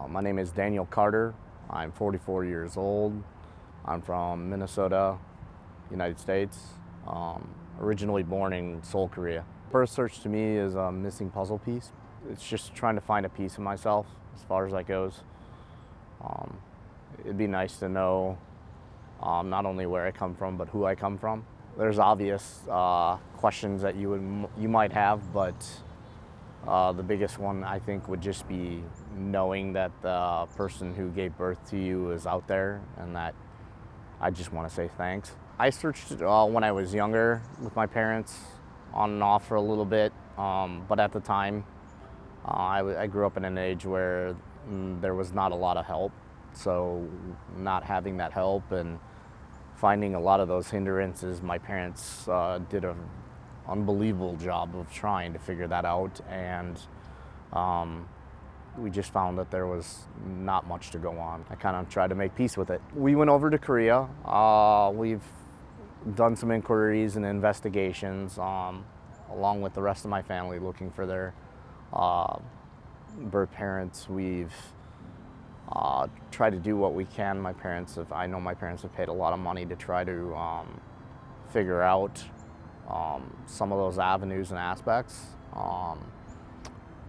My name is Daniel Carter. I'm 44 years old. I'm from Minnesota, United States. Originally born in Seoul, Korea. Birth search to me is a missing puzzle piece. It's just trying to find a piece of myself as far as that goes. It'd be nice to know not only where I come from, but who I come from. There's obvious questions that you might have, but the biggest one I think would just be knowing that the person who gave birth to you is out there, and that I just want to say thanks. I searched when I was younger with my parents, on and off for a little bit, but at the time I grew up in an age where there was not a lot of help, so not having that help and finding a lot of those hindrances, my parents did an unbelievable job of trying to figure that out, and we just found that there was not much to go on. I kind of tried to make peace with it. We went over to Korea. We've done some inquiries and investigations along with the rest of my family, looking for their birth parents. We've tried to do what we can. I know my parents have paid a lot of money to try to figure out some of those avenues and aspects.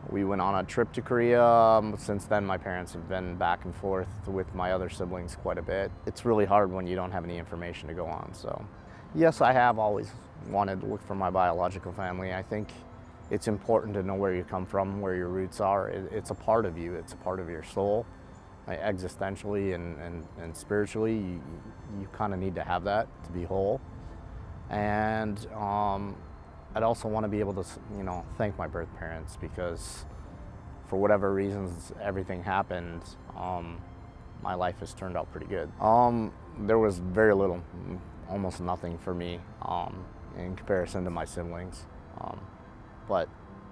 We went on a trip to Korea. Since then, my parents have been back and forth with my other siblings quite a bit. It's really hard when you don't have any information to go on. So, yes, I have always wanted to look for my biological family. I think it's important to know where you come from, where your roots are. It's a part of you. It's a part of your soul. Existentially and spiritually, you kind of need to have that to be whole. And I'd also want to be able to, thank my birth parents, because for whatever reasons everything happened, my life has turned out pretty good. There was very little, almost nothing for me in comparison to my siblings. But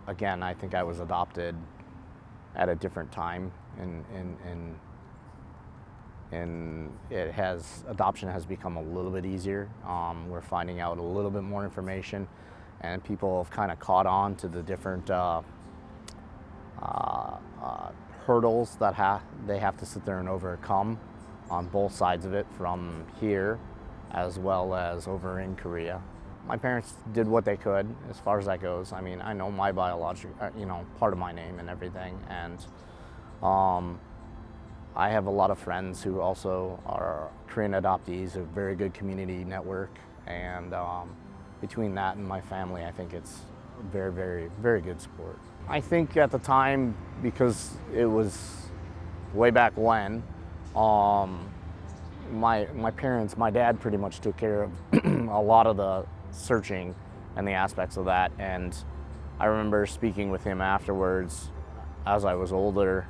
again, I think I was adopted at a different time, and adoption has become a little bit easier. We're finding out a little bit more information, and people have kind of caught on to the different hurdles that they have to sit there and overcome on both sides of it, from here as well as over in Korea. My parents did what they could as far as that goes. I mean, I know my biological, part of my name and everything, and I have a lot of friends who also are Korean adoptees, a very good community network, and between that and my family, I think it's very, very, very good support. I think at the time, because it was way back when, my parents, my dad pretty much took care of a lot of the searching and the aspects of that, and I remember speaking with him afterwards as I was older,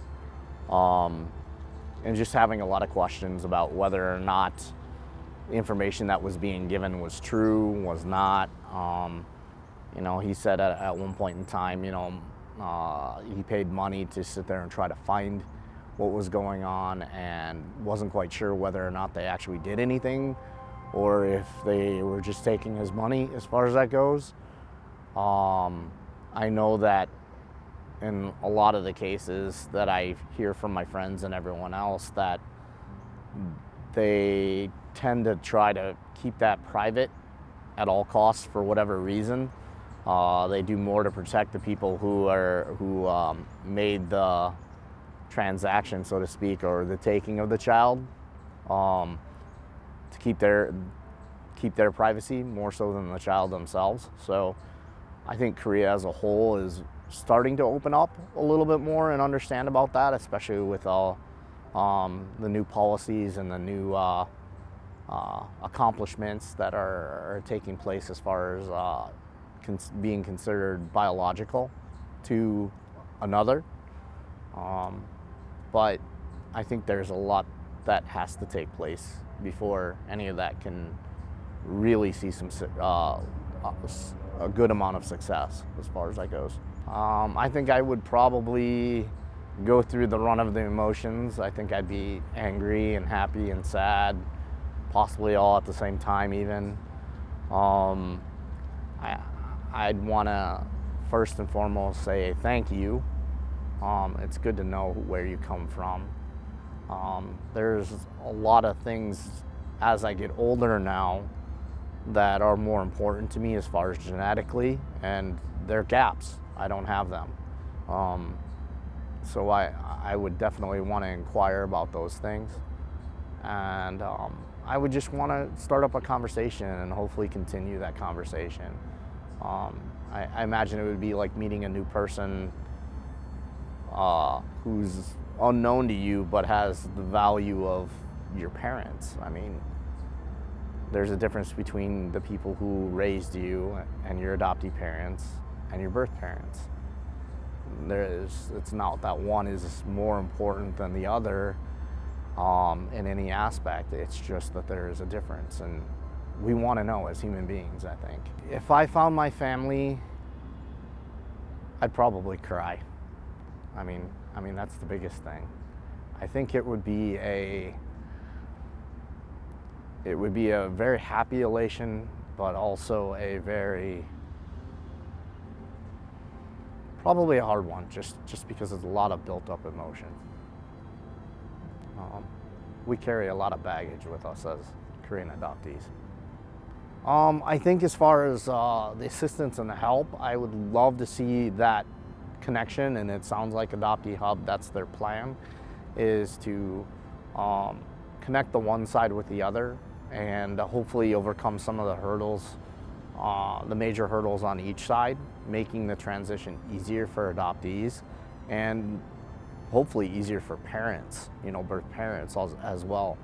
and just having a lot of questions about whether or not the information that was being given was true, was not. He said at one point in time, he paid money to sit there and try to find what was going on, and wasn't quite sure whether or not they actually did anything, or if they were just taking his money as far as that goes. I know that in a lot of the cases that I hear from my friends and everyone else, that they tend to try to keep that private at all costs for whatever reason. They do more to protect the people who made the transaction, so to speak, or the taking of the child, to keep their privacy more so than the child themselves. So I think Korea as a whole is starting to open up a little bit more and understand about that, especially with all the new policies and the new accomplishments that are taking place as far as being considered biological to another. But I think there's a lot that has to take place before any of that can really see a good amount of success as far as that goes. I think I would probably go through the run of the emotions. I think I'd be angry and happy and sad, possibly all at the same time even. I'd want to first and foremost say thank you It's good to know where you come from. There's a lot of things as I get older now that are more important to me as far as genetically, and they're gaps. I don't have them. Um, so I would definitely want to inquire about those things. And I would just want to start up a conversation and hopefully continue that conversation. I imagine it would be like meeting a new person who's unknown to you but has the value of your parents. I mean, there's a difference between the people who raised you and your adoptive parents and your birth parents. It's not that one is more important than the other in any aspect. It's just that there is a difference, and we want to know as human beings, I think. If I found my family, I'd probably cry. I mean that's the biggest thing. I think it would be a very happy elation, but also a very, probably a hard one, just because there's a lot of built up emotion. We carry a lot of baggage with us as Korean adoptees. I think as far as the assistance and the help, I would love to see that connection, and it sounds like Adoptee Hub, that's their plan, is to connect the one side with the other and hopefully overcome some of the hurdles, the major hurdles on each side, making the transition easier for adoptees and hopefully easier for parents, birth parents as well.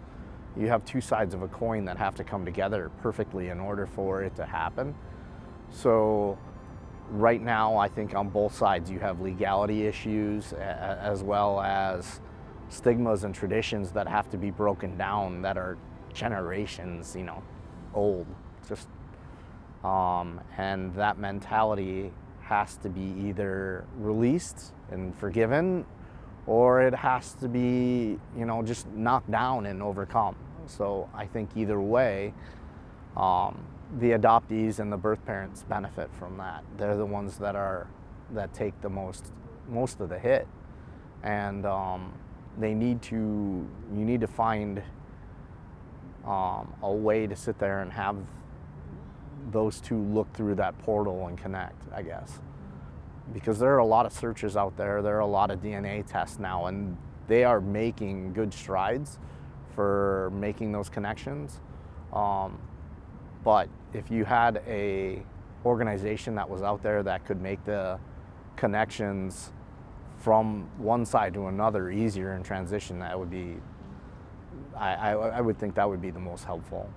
You have two sides of a coin that have to come together perfectly in order for it to happen. So right now, I think on both sides you have legality issues as well as stigmas and traditions that have to be broken down that are generations, old. And that mentality has to be either released and forgiven, or it has to be, just knocked down and overcome. So I think either way, the adoptees and the birth parents benefit from that. They're the ones that take the most of the hit, and you need to find a way to sit there and have those two look through that portal and connect, I guess. Because there are a lot of searches out there, there are a lot of DNA tests now, and they are making good strides for making those connections. But if you had a organization that was out there that could make the connections from one side to another easier in transition, that would be, I would think that would be the most helpful.